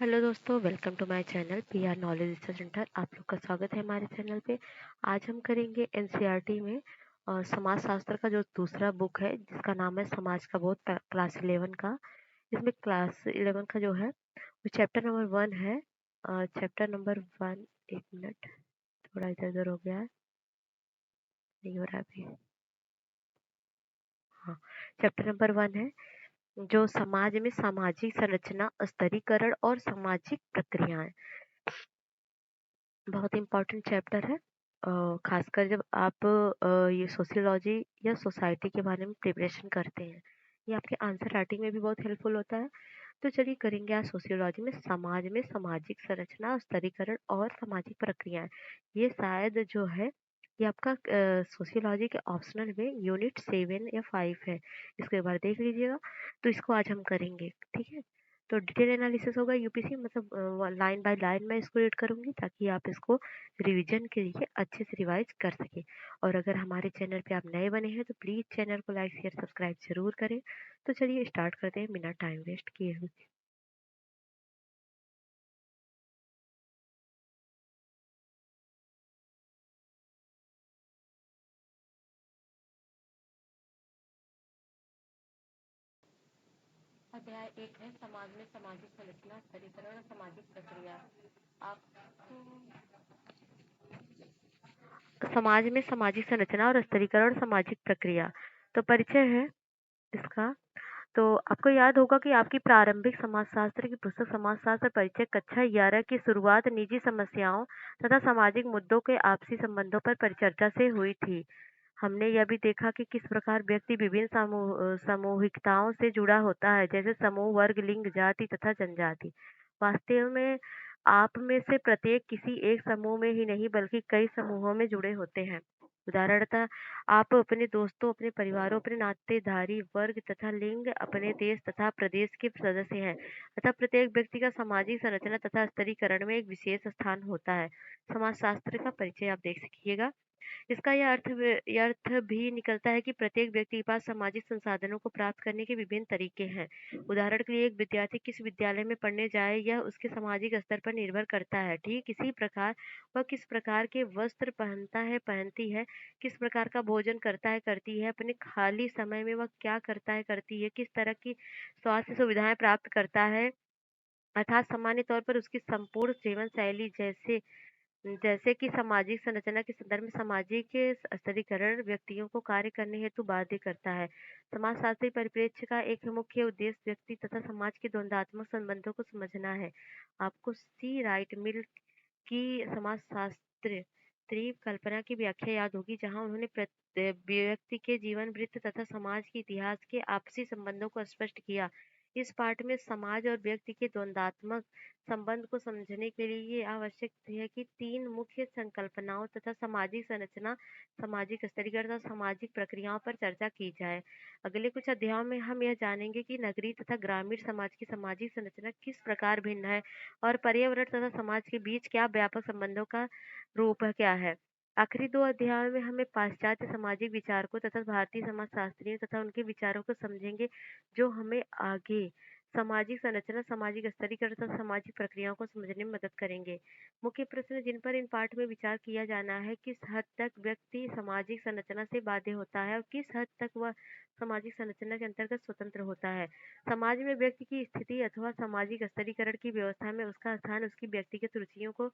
Hello दोस्तों, welcome to my channel PR knowledge research centre. आप लोग का स्वागत है हमारे चैनल पे। आज हम करेंगे एनसीईआरटी में समाज शास्त्र का जो दूसरा बुक है जिसका नाम है समाज का बोध, क्लास 11 का। इसमें क्लास 11 का जो है वो चैप्टर नंबर 1 है। चैप्टर नंबर 1, एक मिनट, थोड़ा इधर उधर हो गया है, नहीं हो रहा अभी। हाँ, चैप्टर नंबर 1 है जो समाज में सामाजिक संरचना, स्तरीकरण और सामाजिक प्रक्रियाएं। बहुत इम्पोर्टेंट चैप्टर है। खासकर जब आप ये सोशियोलॉजी या सोसाइटी के बारे में प्रिपरेशन करते हैं, ये आपके आंसर राइटिंग में भी बहुत हेल्पफुल होता है। तो चलिए करेंगे आज सोशियोलॉजी में समाज में सामाजिक संरचना, स्तरीकरण और सामाजिक प्रक्रियाएं। ये शायद जो है ये आपका सोशियोलॉजी के ऑप्शनल में यूनिट 7 या 5 है। इसको एक बार देख लीजिएगा। तो इसको आज हम करेंगे, ठीक है। तो डिटेल एनालिसिस होगा यूपीसी, मतलब लाइन बाय लाइन मैं इसको रीड करूंगी ताकि आप इसको रिवीजन के लिए अच्छे से रिवाइज कर सके। और अगर हमारे चैनल पे आप नए बने हैं तो प्लीज चैनल को लाइक शेयर सब्सक्राइब जरूर करें। तो चलिए स्टार्ट करते हैं बिना टाइम वेस्ट किए हुए। अध्याय 1 है समाज में सामाजिक संरचना, स्तरीकरण और सामाजिक प्रक्रिया। आप समाज में सामाजिक संरचना और स्तरीकरण और सामाजिक प्रक्रिया, तो परिचय है इसका। तो आपको याद होगा कि आपकी प्रारंभिक समाजशास्त्र की पुस्तक समाजशास्त्र परिचय कक्षा 11 की शुरुआत निजी समस्याओं तथा सामाजिक मुद्दों के आपसी संबंधों पर परिचर्चा से हुई थी। हमने यह भी देखा कि किस प्रकार व्यक्ति विभिन्न सामूहिकताओं से जुड़ा होता है, जैसे समूह, वर्ग, लिंग, जाति तथा जनजाति। वास्तव में आप में से प्रत्येक किसी एक समूह में ही नहीं बल्कि कई समूहों में जुड़े होते हैं। उदाहरणतः आप अपने दोस्तों, अपने परिवारों, अपने नातेदारी वर्ग तथा लिंग, अपने देश तथा प्रदेश के सदस्य हैं। अतः प्रत्येक व्यक्ति का सामाजिक संरचना तथा स्तरीकरण में एक विशेष स्थान होता है। समाजशास्त्र का परिचय आप देख सकिएगा। इसका यह अर्थ भी निकलता है कि प्रत्येक व्यक्ति के पास सामाजिक संसाधनों को प्राप्त करने के विभिन्न तरीके हैं। उदाहरण के लिए एक विद्यार्थी किस विद्यालय में पढ़ने जाए यह उसके सामाजिक स्तर पर निर्भर करता है। ठीक इसी प्रकार वह किस प्रकार के वस्त्र पहनता है, पहनती है, किस प्रकार का भोजन करता है, करती है, अपने खाली समय में वह क्या करता है, करती है, किस तरह की स्वास्थ्य सुविधाएं प्राप्त करता है, अर्थात सामान्य तौर पर उसकी संपूर्ण जीवन शैली जैसे जैसे कि सामाजिक संरचना के संदर्भ में सामाजिक स्तरीकरण व्यक्तियों को कार्य करने हेतु बाध्य करता है। समाजशास्त्री परिप्रेक्ष्य का एक मुख्य उद्देश्य व्यक्ति तथा समाज के द्वंद्वात्मक संबंधों को समझना है। आपको सी राइट मिल की समाजशास्त्र त्रिव कल्पना की व्याख्या याद होगी, जहां उन्होंने व्यक्ति के जीवन वृत्त तथा समाज के इतिहास के आपसी संबंधों को स्पष्ट किया। इस पाठ में समाज और व्यक्ति के द्वंद्वात्मक संबंध को समझने के लिए ये आवश्यक है कि तीन मुख्य संकल्पनाओं तथा सामाजिक संरचना, सामाजिक स्तरीकरण और सामाजिक प्रक्रियाओं पर चर्चा की जाए। अगले कुछ अध्यायों में हम यह जानेंगे कि नगरीय तथा ग्रामीण समाज की सामाजिक संरचना किस प्रकार भिन्न है और पर्यावरण तथा समाज के बीच क्या व्यापक संबंधों का रूप क्या है। आखिरी दो अध्यायों में हमें पाश्चात्य सामाजिक विचारकों तथा भारतीय समाजशास्त्रियों तथा उनके विचारों को समझेंगे, जो हमें आगे सामाजिक संरचना, सामाजिक स्तरीकरण तथा सामाजिक प्रक्रियाओं को समझने में मदद करेंगे। मुख्य प्रश्न जिन पर इन पाठ में विचार किया जाना है, किस हद तक व्यक्ति सामाजिक संरचना से बाध्य होता है और किस हद तक वह सामाजिक संरचना के अंतर्गत स्वतंत्र होता है। समाज में व्यक्ति की स्थिति अथवा सामाजिक स्तरीकरण की व्यवस्था में उसका स्थान उसकी व्यक्तिगत रुचियों को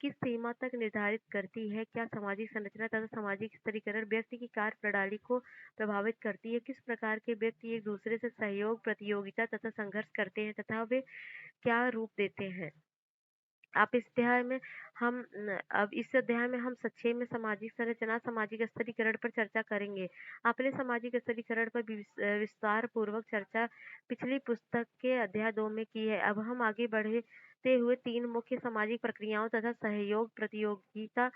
किस सीमा तक निर्धारित करती है। क्या सामाजिक संरचना तथा सामाजिक स्तरीकरण व्यक्ति की कार्य प्रणाली को प्रभावित करती है। किस प्रकार के व्यक्ति एक दूसरे से सहयोग, प्रतियोगिता तथा संघर्ष करते हैं तथा वे क्या रूप देते हैं। आप इस अध्याय में हम अब इस अध्याय में हम संक्षेप में सामाजिक संरचना, सामाजिक स्तरीकरण पर चर्चा करेंगे। आपने सामाजिक स्तरीकरण पर विस्तार पूर्वक चर्चा पिछली पुस्तक के अध्याय 2 में की है। अब हम आगे बढ़ते हुए तीन मुख्य सामाजिक प्रक्रियाओं तथा सहयोग, प्रतियोगिता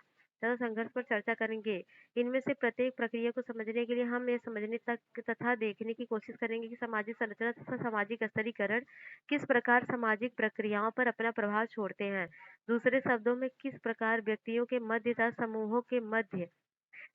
तथा संघर्ष पर चर्चा करेंगे। इनमें से प्रत्येक प्रक्रिया को समझने के लिए हम यह समझने तक तथा देखने की कोशिश करेंगे कि सामाजिक संरचना तथा सामाजिक स्तरीकरण किस प्रकार सामाजिक प्रक्रियाओं पर अपना प्रभाव छोड़ते हैं। दूसरे शब्दों में किस प्रकार व्यक्तियों के मध्य तथा समूहों के मध्य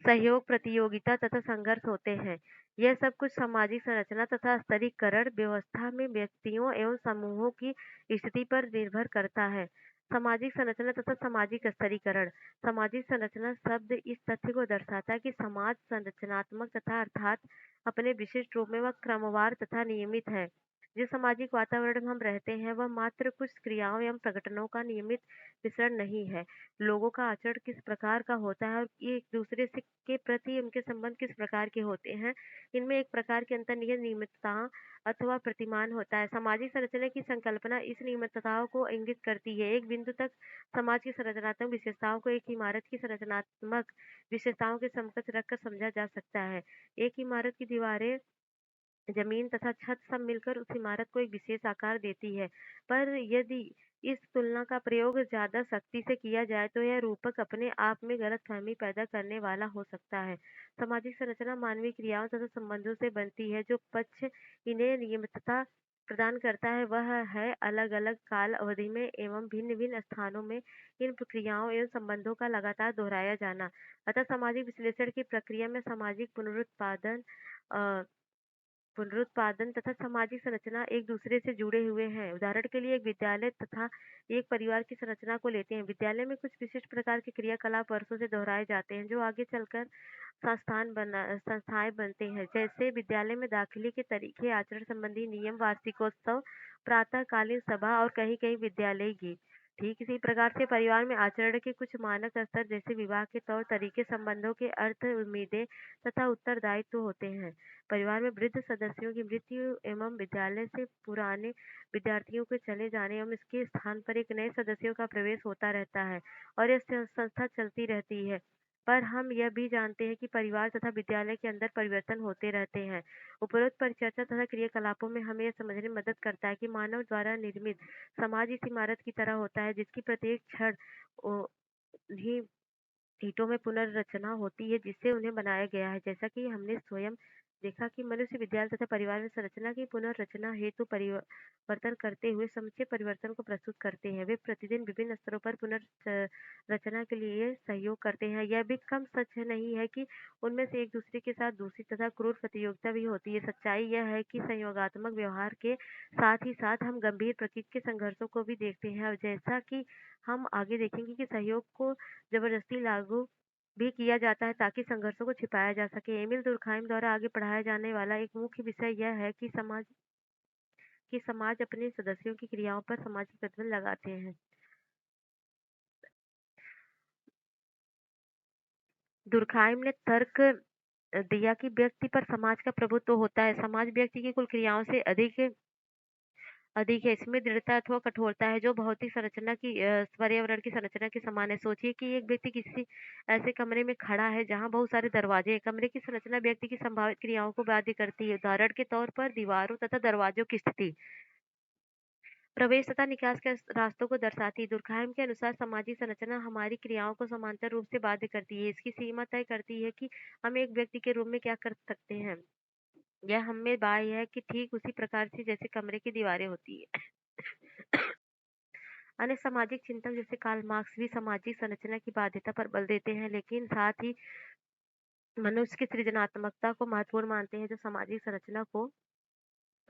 सहयोग, प्रतियोगिता तथा संघर्ष होते हैं। यह सब कुछ सामाजिक संरचना तथा स्तरीकरण व्यवस्था में व्यक्तियों एवं समूहों की स्थिति पर निर्भर करता है। सामाजिक संरचना तथा सामाजिक स्तरीकरण। सामाजिक संरचना शब्द इस तथ्य को दर्शाता है कि समाज संरचनात्मक तथा अर्थात अपने विशिष्ट रूप में वह क्रमवार तथा नियमित है। जिस सामाजिक वातावरण में हम रहते हैं वह मात्र कुछ क्रियाओं एवं प्रकटनों का नियमित मिश्रण नहीं है। लोगों का आचरण किस प्रकार का होता है और ये एक दूसरे से के प्रति उनके संबंध किस प्रकार के होते हैं, इनमें एक प्रकार की अंतर्निहित नियमितता अथवा प्रतिमान होता है। सामाजिक संरचना की संकल्पना इस नियमितताओं को इंगित करती है। एक बिंदु तक समाज की संरचनात्मक विशेषताओं को एक इमारत की संरचनात्मक विशेषताओं के समकक्ष रखकर समझा जा सकता है। एक इमारत की दीवारें, जमीन तथा छत सब मिलकर उस इमारत को एक विशेष आकार देती है। पर यदि इस तुलना का प्रयोग ज्यादा सख्ती से किया जाए तो यह रूपक अपने आप में गलतफहमी पैदा करने वाला हो सकता है। सामाजिक संरचना मानवीय क्रियाओं तथा संबंधों से बनती है। जो पक्ष इन्हें नियमितता प्रदान करता है वह है अलग अलग काल अवधि में एवं भिन्न भिन्न स्थानों में इन प्रक्रियाओं एवं संबंधों का लगातार दोहराया जाना। अतः सामाजिक विश्लेषण की प्रक्रिया में सामाजिक पुनरुत्पादन तथा सामाजिक संरचना एक दूसरे से जुड़े हुए हैं। उदाहरण के लिए एक विद्यालय तथा एक परिवार की संरचना को लेते हैं। विद्यालय में कुछ विशिष्ट प्रकार के क्रियाकलाप वर्षों से दोहराए जाते हैं जो आगे चलकर संस्थाएं बनते हैं। जैसे विद्यालय में दाखिले के तरीके, आचरण संबंधी नियम, वार्षिकोत्सव, प्रातःकालीन सभा और कहीं कहीं विद्यालय गीत। ठीक इसी प्रकार से परिवार में आचरण के कुछ मानक स्तर जैसे विवाह के तौर तरीके, संबंधों के अर्थ, उम्मीदें तथा उत्तरदायित्व होते हैं। परिवार में वृद्ध सदस्यों की मृत्यु एवं विद्यालय से पुराने विद्यार्थियों के चले जाने एवं इसके स्थान पर एक नए सदस्यों का प्रवेश होता रहता है और यह संस्था चलती रहती है। पर हम यह भी जानते हैं कि परिवार तथा विद्यालय के अंदर परिवर्तन होते रहते हैं। उपरोक्त परिचर्चा तथा क्रियाकलापों में हमें यह समझने में मदद करता है कि मानव द्वारा निर्मित समाज इस इमारत की तरह होता है जिसकी प्रत्येक क्षण ही ईंटों में पुनर्रचना होती है जिससे उन्हें बनाया गया है। जैसा कि हमने स्वयं देखा कि मनुष्य विद्यालय तथा परिवार में संरचना की पुनर्रचना हेतु परिवर्तन करते हुए समुचे परिवर्तन को प्रस्तुत करते हैं। वे प्रतिदिन विभिन्न स्तरों पर पुनर्रचना के लिए सहयोग करते हैं। यह भी कम सच नहीं है कि उनमें से एक दूसरे के साथ दूसरी तथा क्रूर प्रतियोगिता भी होती है। सच्चाई यह है कि संयोगात्मक व्यवहार के साथ ही साथ हम गंभीर प्रकृति के संघर्षों को भी देखते हैं और जैसा कि हम आगे देखेंगे कि सहयोग को जबरदस्ती लागू भी किया जाता है ताकि संघर्षों को छिपाया जा सके। एमिल दुर्कहाइम द्वारा आगे पढ़ाया जाने वाला एक मुख्य विषय यह है कि समाज अपने सदस्यों की क्रियाओं पर सामाजिक प्रतिबंध लगाते हैं। दुर्कहाइम ने तर्क दिया कि व्यक्ति पर समाज का प्रभुत्व होता है। समाज व्यक्ति की कुल क्रियाओं से अधिक है। इसमें दृढ़ता अथवा कठोरता है जो भौतिक संरचना की पर्यावरण की संरचना के समान है। सोचिए कि एक व्यक्ति किसी ऐसे कमरे में खड़ा है जहाँ बहुत सारे दरवाजे हैं। कमरे की संरचना व्यक्ति की संभावित क्रियाओं को बाध्य करती है। उदाहरण के तौर पर दीवारों तथा दरवाजों की स्थिति प्रवेश तथा निकास के रास्तों को दर्शाती है। दुर्कहाइम के अनुसार सामाजिक संरचना हमारी क्रियाओं को समांतर रूप से बाध्य करती है। इसकी सीमा तय करती है कि हम एक व्यक्ति के रूप में क्या कर सकते हैं। यह हमें बाह्य है कि ठीक उसी प्रकार से जैसे कमरे की दीवारें होती है। अन्य सामाजिक चिंतक जैसे कार्ल मार्क्स भी सामाजिक संरचना की बाध्यता पर बल देते हैं लेकिन साथ ही मनुष्य की सृजनात्मकता को महत्वपूर्ण मानते हैं जो सामाजिक संरचना को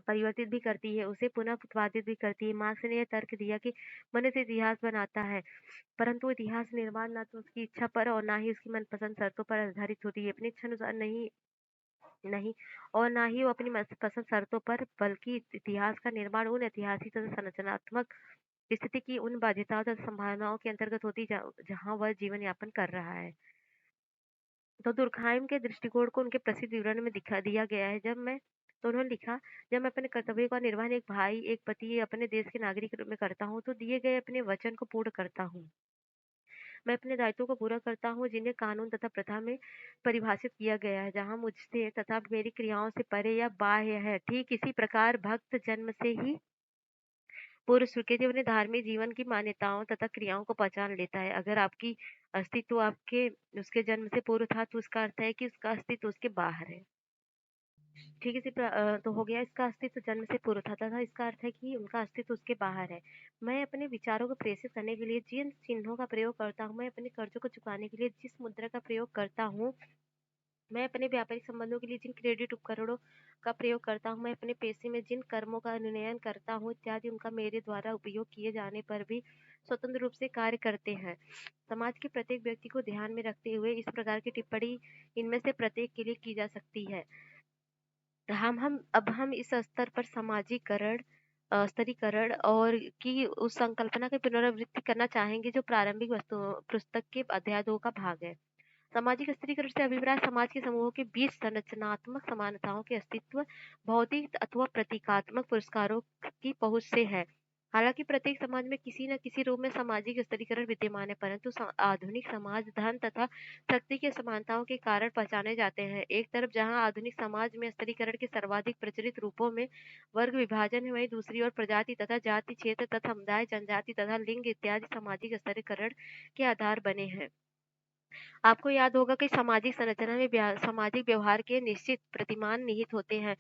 परिवर्तित भी करती है, उसे पुनः उत्पादित भी करती है। मार्क्स ने यह तर्क दिया कि मनुष्य इतिहास बनाता है परंतु इतिहास निर्माण ना तो उसकी इच्छा पर और ना ही उसकी मनपसंद शर्तों पर आधारित होती है। अपनी इच्छा अनुसार नहीं नहीं और ना ही वो अपनी मनपसंद शर्तों पर, बल्कि इतिहास का निर्माण उन ऐतिहासिक तथा संरचनात्मक स्थिति की उन बाध्यताओं तथा संभावनाओं के अंतर्गत होती जहाँ वह जीवन यापन कर रहा है। तो दुर्कहाइम के दृष्टिकोण को उनके प्रसिद्ध विवरण में दिखा दिया गया है। तो उन्होंने लिखा, जब मैं अपने कर्तव्य का निर्वहन एक भाई, एक पति, अपने देश के नागरिक के रूप में करता हूँ तो दिए गए अपने वचन को पूर्ण करता हूँ। मैं अपने दायित्वों को पूरा करता हूँ जिन्हें कानून तथा प्रथा में परिभाषित किया गया है, जहाँ मुझसे तथा मेरी क्रियाओं से परे या बाह्य है। ठीक इसी प्रकार भक्त जन्म से ही पूर्व स्वीकृति अपने धार्मिक जीवन की मान्यताओं तथा क्रियाओं को पहचान लेता है। अगर आपकी अस्तित्व आपके उसके जन्म से पूर्व था तो उसका अर्थ है कि उसका अस्तित्व उसके बाहर है। ठीक है तो हो गया इसका अस्तित्व जन्म से पूर्व था तथा इसका अर्थ है कि उनका अस्तित्व उसके बाहर है। मैं अपने विचारों को प्रेषित करने के लिए जिन चिन्हों का प्रयोग करता हूँ, मैं अपने कर्जों को चुकाने के लिए जिस मुद्रा का प्रयोग करता हूँ, मैं अपने व्यापारिक संबंधों के लिए जिन क्रेडिट उपकरणों का प्रयोग करता हूँ, मैं अपने पेशे में जिन कर्मों का निर्णयन करता हूँ इत्यादि, उनका मेरे द्वारा उपयोग किए जाने पर भी स्वतंत्र रूप से कार्य करते हैं। समाज के प्रत्येक व्यक्ति को ध्यान में रखते हुए इस प्रकार की टिप्पणी इनमें से प्रत्येक के लिए की जा सकती है। हम इस स्तर पर सामाजिकरण स्तरीकरण और की उस संकल्पना की पुनरावृत्ति करना चाहेंगे जो प्रारंभिक वस्तु पुस्तक के अध्याय 2 का भाग है। सामाजिक स्तरीकरण से अभिप्राय समाज के समूहों के बीच संरचनात्मक समानताओं के अस्तित्व, भौतिक अथवा प्रतीकात्मक पुरस्कारों की पहुंच से है। हालांकि प्रत्येक समाज में किसी न किसी रूप में सामाजिक स्तरीकरण विद्यमान है, परंतु आधुनिक समाज धन तथा शक्ति की समानताओं के कारण पहचाने जाते हैं। एक तरफ जहां आधुनिक समाज में स्तरीकरण के सर्वाधिक प्रचलित रूपों में वर्ग विभाजन है, वहीं दूसरी ओर प्रजाति तथा जाति, क्षेत्र तथा समुदाय, जनजाति तथा लिंग इत्यादि सामाजिक स्तरीकरण के आधार बने हैं। आपको याद होगा कि सामाजिक संरचना में सामाजिक व्यवहार के निश्चित प्रतिमान निहित होते हैं।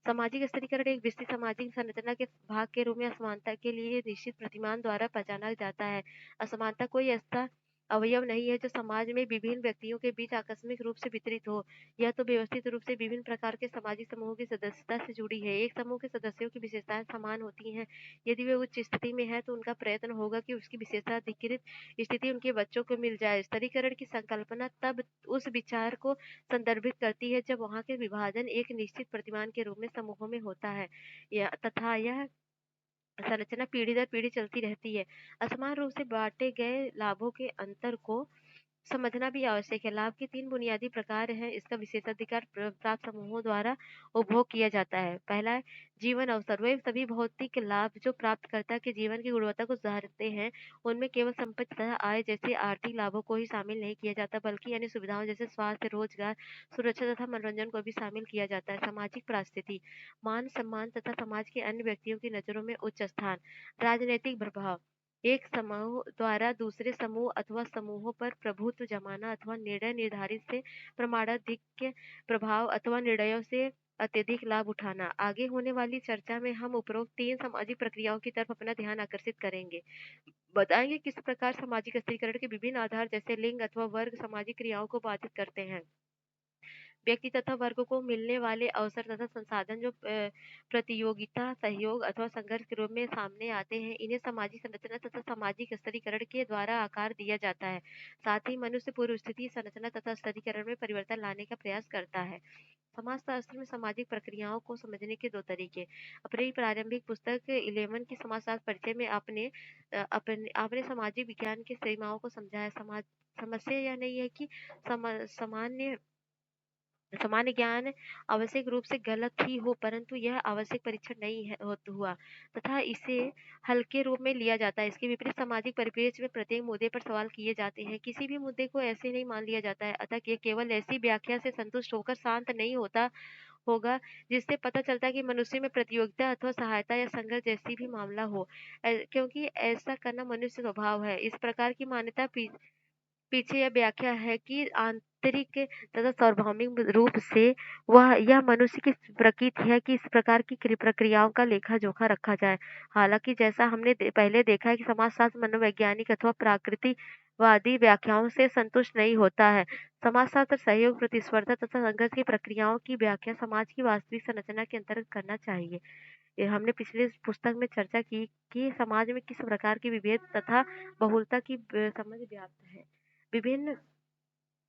सामाजिक स्तरीकरण एक विस्तृत सामाजिक संरचना के भाग के रूप में असमानता के लिए निश्चित प्रतिमान द्वारा पहचाना जाता है। असमानता कोई ऐसा अवयव नहीं है जो समाज में विभिन्न व्यक्तियों के बीच आकस्मिक रूप से वितरित हो। यह तो व्यवस्थित रूप से विभिन्न प्रकार के सामाजिक समूहों की सदस्यता से जुड़ी है। एक समूह के सदस्यों की विशेषताएं समान होती हैं। यदि वे उच्च स्थिति में है तो उनका प्रयत्न होगा कि उसकी विशेषता अधिकृत स्थिति उनके बच्चों को मिल जाए। स्तरीकरण की संकल्पना तब उस विचार को संदर्भित करती है जब वहाँ के विभाजन एक निश्चित प्रतिमान के रूप में समूहों में होता है तथा यह संरचना पीढ़ी दर पीढ़ी चलती रहती है। असमान रूप से बांटे गए लाभों के अंतर को समझना भी आवश्यक है। लाभ के 3 बुनियादी प्रकार हैं। इसका विशेषाधिकार प्राप्त समूहों द्वारा उपभोग किया जाता है। पहला है जीवन अवसर। वे सभी भौतिक लाभ जो प्राप्तकर्ता के जीवन की गुणवत्ता को सुधारते हैं, उनमें केवल संपत्ति तथा आय जैसे आर्थिक लाभों को ही शामिल नहीं किया जाता, बल्कि अन्य सुविधाओं जैसे स्वास्थ्य, रोजगार, सुरक्षा तथा मनोरंजन को भी शामिल किया जाता है। सामाजिक परिस्थिति, मान सम्मान तथा समाज के अन्य व्यक्तियों की नजरों में उच्च स्थान। राजनीतिक प्रभाव, एक समूह द्वारा दूसरे समूह अथवा समूहों पर प्रभुत्व जमाना अथवा निर्णय निर्धारित से प्रमाणाधिक्य प्रभाव अथवा निर्णयों से अत्यधिक लाभ उठाना। आगे होने वाली चर्चा में हम उपरोक्त 3 सामाजिक प्रक्रियाओं की तरफ अपना ध्यान आकर्षित करेंगे। बताएंगे किस प्रकार सामाजिक स्तरीकरण के विभिन्न आधार जैसे लिंग अथवा वर्ग सामाजिक क्रियाओं को बाधित करते हैं। व्यक्ति तथा वर्ग को मिलने वाले अवसर तथा संसाधन जो प्रतियोगिता, सहयोग अथवा संघर्ष के रूप में सामने आते हैं, इन्हें सामाजिक संरचना तथा सामाजिक स्तरीकरण के द्वारा आकार दिया जाता है। साथ ही मनुष्य पूर्व स्थिति संरचना तथा स्तरीकरण में परिवर्तन लाने का प्रयास करता है। समाजशास्त्र में सामाजिक प्रक्रियाओं को समझने के 2 तरीके। अपनी प्रारंभिक पुस्तक 11 की समाजशास्त्र परिचय में आपने सामाजिक विज्ञान की सीमाओं को समझा है। समस्या यह नहीं है कि सामान्य सामान्य ज्ञान आवश्यक रूप से गलत ही हो, परंतु यह आवश्यक परीक्षण नहीं है हुआ तथा इसे हल्के रूप में लिया जाता है। इसके विपरीत सामाजिक परिप्रेक्ष्य में प्रत्येक मुद्दे पर सवाल किए जाते हैं। किसी भी मुद्दे को ऐसे नहीं मान लिया जाता है। अतः ये केवल ऐसी व्याख्या से संतुष्ट होकर शांत नहीं होता होगा जिससे पता चलता है कि मनुष्य में प्रतियोगिता अथवा सहायता या संघर्ष जैसी भी मामला हो, क्योंकि ऐसा करना मनुष्य स्वभाव है। इस प्रकार की मान्यता पीछे यह व्याख्या है कि आंतरिक तथा सार्वभौमिक रूप से वह यह मनुष्य की प्रकृति है कि इस प्रकार की प्रक्रियाओं का लेखा जोखा रखा जाए। हालांकि जैसा हमने पहले देखा है कि समाजशास्त्र मनोवैज्ञानिक अथवा प्रकृतिवादी व्याख्याओं से संतुष्ट नहीं होता है। समाजशास्त्र सहयोग, प्रतिस्पर्धा तथा संघर्ष की प्रक्रियाओं की व्याख्या समाज की वास्तविक संरचना के अंतर्गत करना चाहिए। ये हमने पिछले पुस्तक में चर्चा की कि समाज में किस प्रकार की विभेद तथा बहुलता की समझ व्याप्त है। विभिन्न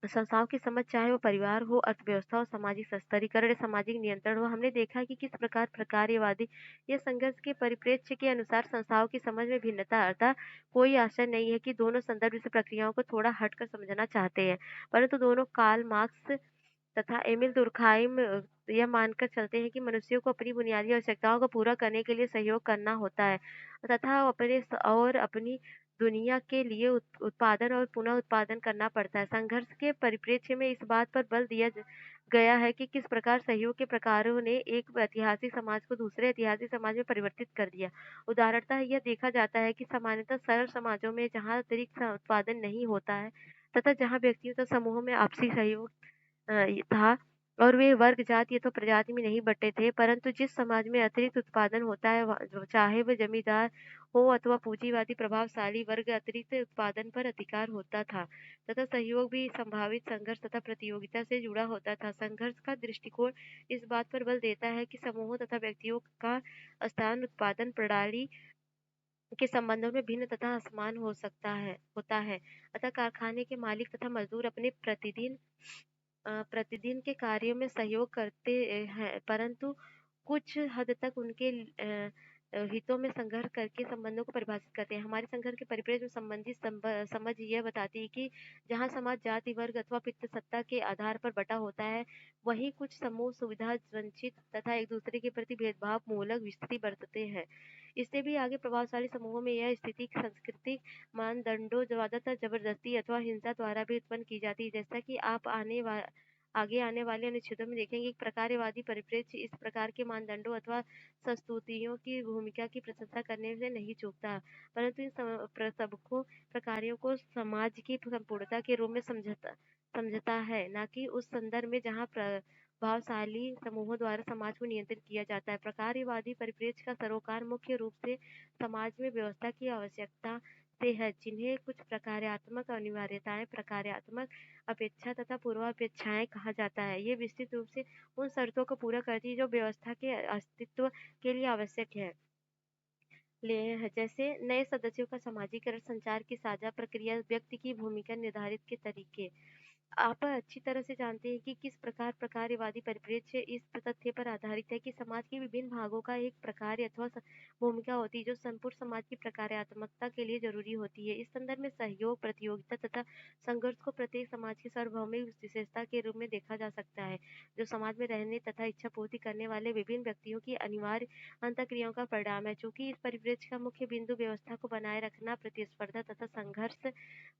संस्थाओं की समझ, चाहे वो परिवार हो, अर्थव्यवस्था हो, सामाजिक स्तरीकरण, सामाजिक नियंत्रण हो, हमने देखा कि किस प्रकार प्रकार्यवादी या संघर्ष के परिप्रेक्ष्य के अनुसार संस्थाओं की समझ में भिन्नता। अर्थात कोई आशय नहीं है कि दोनों संदर्भ से प्रक्रियाओं को थोड़ा हटकर समझना चाहते हैं, परंतु दोनों कार्ल मार्क्स तथा एमिल दुर्खाइम यह मानकर चलते हैं कि मनुष्यों को अपनी बुनियादी आवश्यकताओं को पूरा करने के लिए सहयोग करना होता है तथा अपनी दुनिया के लिए उत्पादन और पुनः उत्पादन करना पड़ता है। संघर्ष के परिप्रेक्ष्य में इस बात पर बल दिया गया है कि किस प्रकार सहयोग के प्रकारों ने एक ऐतिहासिक समाज को दूसरे ऐतिहासिक समाज में परिवर्तित कर दिया। उदाहरणतः यह देखा जाता है कि सामान्यतः सरल समाजों में जहाँ अतिरिक्त उत्पादन नहीं होता है तथा जहाँ व्यक्तियों तथा समूहों में आपसी सहयोग था, और वे वर्ग, जाति अथवा प्रजाति में नहीं बँटे थे, परंतु जिस समाज में अतिरिक्त उत्पादन होता है, चाहे वह जमींदार हो अथवा पूंजीवादी प्रभावशाली वर्ग, अतिरिक्त उत्पादन पर अधिकार होता था तथा सहयोग भी संभावित संघर्ष तथा प्रतियोगिता से जुड़ा होता था। संघर्ष का दृष्टिकोण इस बात पर बल देता है कि समूहों तथा व्यक्तियों का स्थान उत्पादन प्रणाली के संबंधों में भिन्न तथा असमान होता है। अतः कारखाने के मालिक तथा मजदूर अपने प्रतिदिन के कार्यों में सहयोग करते हैं, परंतु कुछ हद तक उनके हितों में संघर्ष करके संबंधों को परिभाषित करते हैं। हमारे संघर्ष के परिप्रेक्ष्य में संबंधित समझ यह बताती है कि जहाँ समाज जाति, वर्ग अथवा पितृ सत्ता के आधार पर बटा होता है, वहीं कुछ समूह सुविधा वंचित तथा एक दूसरे के प्रति भेदभाव मूलक स्थिति बरतते हैं। इससे भी आगे प्रभावशाली समूहों में यह स्थिति सांस्कृतिक मानदंडों, ज्यादातर जबरदस्ती अथवा हिंसा द्वारा भी उत्पन्न की जाती है। जैसा कि आप आगे आने वाले अनुच्छेदों में देखेंगे, एक प्रकारवादी परिप्रेक्ष्य इस प्रकार के मानदंडों अथवा संस्तुतियों की भूमिका की प्रशंसा करने से नहीं चूकता, परंतु इन सबको प्रकारों को समाज की संपूर्णता के रूप में समझता है, न कि उस संदर्भ में जहाँ प्रभावशाली समूहों द्वारा समाज को नियंत्रित किया जाता है। प्रकारवादी परिप्रेक्ष्य का सरोकार मुख्य रूप से समाज में व्यवस्था की आवश्यकता से है, जिन्हें कुछ प्रकार्यात्मक अनिवार्यताएं, प्रकार्यात्मक अपेक्षा तथा पूर्वापेक्षाएं कहा जाता है। ये विस्तृत रूप से उन शर्तों को पूरा करती है जो व्यवस्था के अस्तित्व के लिए आवश्यक है। जैसे नए सदस्यों का समाजीकरण, संचार की साझा प्रक्रिया, व्यक्ति की भूमिका निर्धारित के तरीके। आप अच्छी तरह से जानते हैं कि किस प्रकार प्रकारवादी परिप्रेक्ष्य इस तथ्य पर आधारित है कि समाज के विभिन्न भागों का एक प्रकार अथवा भूमिका होती है जो संपूर्ण समाज की प्रकार्यात्मकता के लिए जरूरी होती है। इस संदर्भ में सहयोग, प्रतियोगिता तथा संघर्ष को प्रत्येक समाज की सार्वभौमिक विशेषता के रूप में देखा जा सकता है, जो समाज में रहने तथा इच्छा पूर्ति करने वाले विभिन्न व्यक्तियों की अनिवार्य अंतःक्रियाओं का परिणाम है। चूंकि इस परिप्रेक्ष्य का मुख्य बिंदु व्यवस्था को बनाए रखना, प्रतिस्पर्धा तथा संघर्ष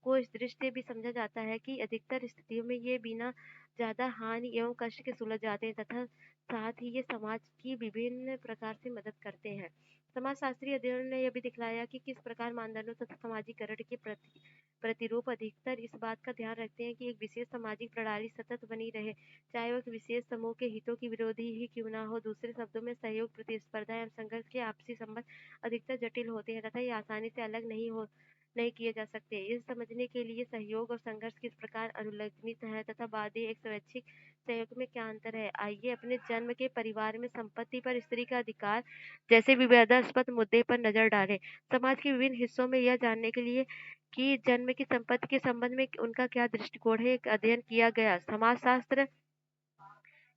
को इस दृष्टि से भी समझा जाता है कि अधिकतर स्थितियों में ये बिना ज्यादा हानि एवं कष्ट के सुलझ जाते हैं तथा साथ ही ये समाज की विभिन्न प्रकार से मदद करते हैं। समाजशास्त्री अध्ययन ने यह भी दिखलाया कि किस प्रकार मानदंडों तथा समाजीकरण के प्रतिरूप अधिकतर इस बात का ध्यान रखते हैं कि एक विशेष सामाजिक प्रणाली सतत बनी रहे, चाहे वह विशेष समूह के हितों की विरोधी ही क्यों ना हो। दूसरे शब्दों में सहयोग, प्रतिस्पर्धा एवं संघर्ष के आपसी संबंध अधिकतर जटिल होते हैं तथा ये आसानी से अलग नहीं किए जा सकते। इस समझने के लिए सहयोग और संघर्ष किस प्रकार अनुलग्नित है तथा बाध्य एक स्वैच्छिक सहयोग में क्या अंतर है, आइए अपने जन्म के परिवार में संपत्ति पर स्त्री का अधिकार जैसे विवादास्पद मुद्दे पर नजर डालें। समाज के विभिन्न हिस्सों में यह जानने के लिए कि जन्म की संपत्ति के संबंध में उनका क्या दृष्टिकोण है, एक अध्ययन किया गया। समाजशास्त्र